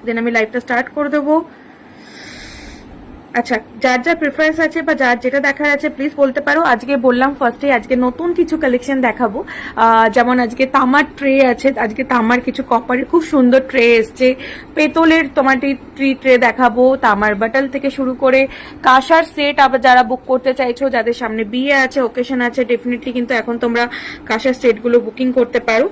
দেন আমি লাইভটা স্টার্ট করে দেবো। আচ্ছা, যার যার প্রেফারেন্স আছে বা যার যেটা দেখার আছে প্লিজ বলতে পারো। আজকে বললাম ফার্স্টে আজকে নতুন কিছু কালেকশন দেখাবো, যেমন আজকে তামার ট্রে আছে, আজকে তামার কিছু কপারের খুব সুন্দর ট্রে এসছে, পেতলের তোমার ট্রে দেখাবো, তামার বাটল থেকে শুরু করে কাঁসার সেট। আবার যারা বুক করতে চাইছো, যাদের সামনে বিয়ে আছে, ওকেশন আছে, ডেফিনেটলি কিন্তু এখন তোমরা কাঁসার সেটগুলো বুকিং করতে পারো।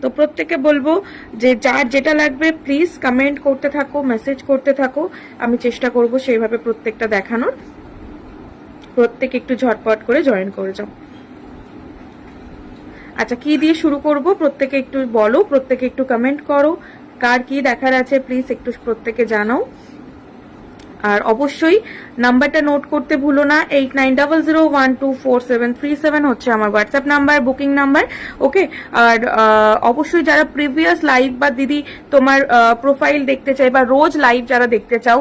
তো প্রত্যেককে বলবো যে যার যেটা লাগবে প্লিজ কমেন্ট করতে থাকো, মেসেজ করতে থাকো, আমি চেষ্টা করব সেইভাবে প্রত্যেকটা দেখানোর। প্রত্যেকে একটু ঝটপট করে জয়েন করে যাও। আচ্ছা, কি দিয়ে শুরু করব প্রত্যেকে একটু বলো, প্রত্যেকে একটু কমেন্ট করো, কার কি দেখার আছে প্লিজ একটু প্রত্যেকে জানাও। আর অবশ্যই নাম্বারটা নোট করতে ভুলো না, 8900124737 হচ্ছে আমার হোয়াটসঅ্যাপ নাম্বার, বুকিং নাম্বার। ওকে, আর অবশ্যই যারা প্রিভিয়াস লাইভ বা দিদি তোমার প্রোফাইল দেখতে চাই বা রোজ লাইভ যারা দেখতে চাও,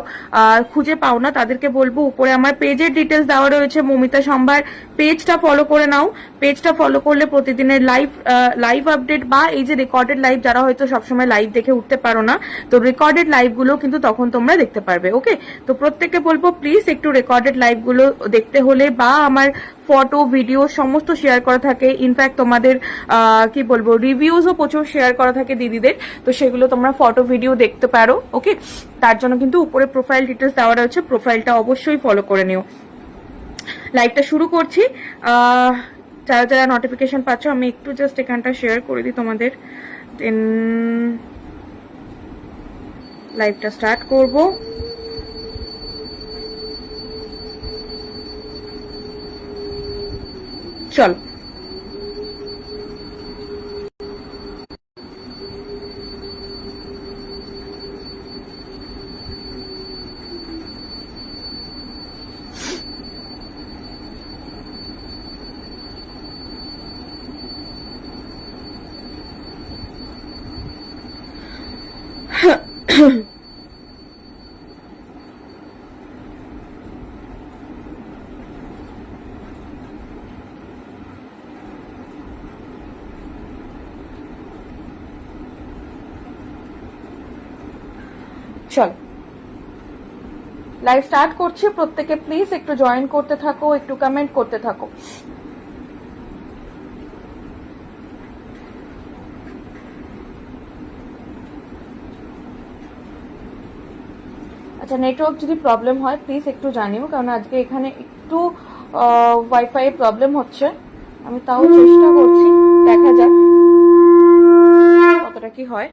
খুঁজে পাও না, তাদেরকে বলবো উপরে আমার পেজের ডিটেলস দেওয়া রয়েছে, মমিতা সম্ভার, পেজটা ফলো করে নাও। পেজটা ফলো করলে প্রতিদিনের লাইভ আপডেট বা এই যে রেকর্ডেড লাইভ, যারা হয়তো সবসময় লাইভ দেখে উঠতে পারো না, তো রেকর্ডেড লাইভগুলো কিন্তু তখন তোমরা দেখতে পারবে। ওকে, তো প্রত্যেককে বলবো প্লিজ একটু রেকর্ডেড লাইভগুলো দেখতে হলে, বা আমার ফটো ভিডিও সমস্ত শেয়ার করা থাকে, ইনফ্যাক্ট তোমাদের কি বলবো রিভিউজও প্রচুর শেয়ার করা থাকে দিদিদের, তো সেগুলো তোমরা ফটো ভিডিও দেখতে পারো। ওকে, তার জন্য কিন্তু উপরে প্রোফাইল ডিটেলস দেওয়া রয়েছে, প্রোফাইলটা অবশ্যই ফলো করে নিও। লাইভটা শুরু করছি। যারা যারা নোটিফিকেশন পাচ্ছ, আমি একটু জাস্ট এখানটা শেয়ার করে দিই তোমাদের, দেন লাইভটা স্টার্ট করব। চল, চল লাইভ স্টার্ট করছি। প্রত্যেকে প্লিজ একটু জয়েন করতে থাকো, একটু কমেন্ট করতে থাকো। আচ্ছা, নেটওয়ার্ক যদি প্রবলেম হয় প্লিজ একটু জানিও, কারণ আজকে এখানে একটু ওয়াইফাই প্রবলেম হচ্ছে। আমি তাও চেষ্টা করছি, দেখা যাক কতটা কি হয়।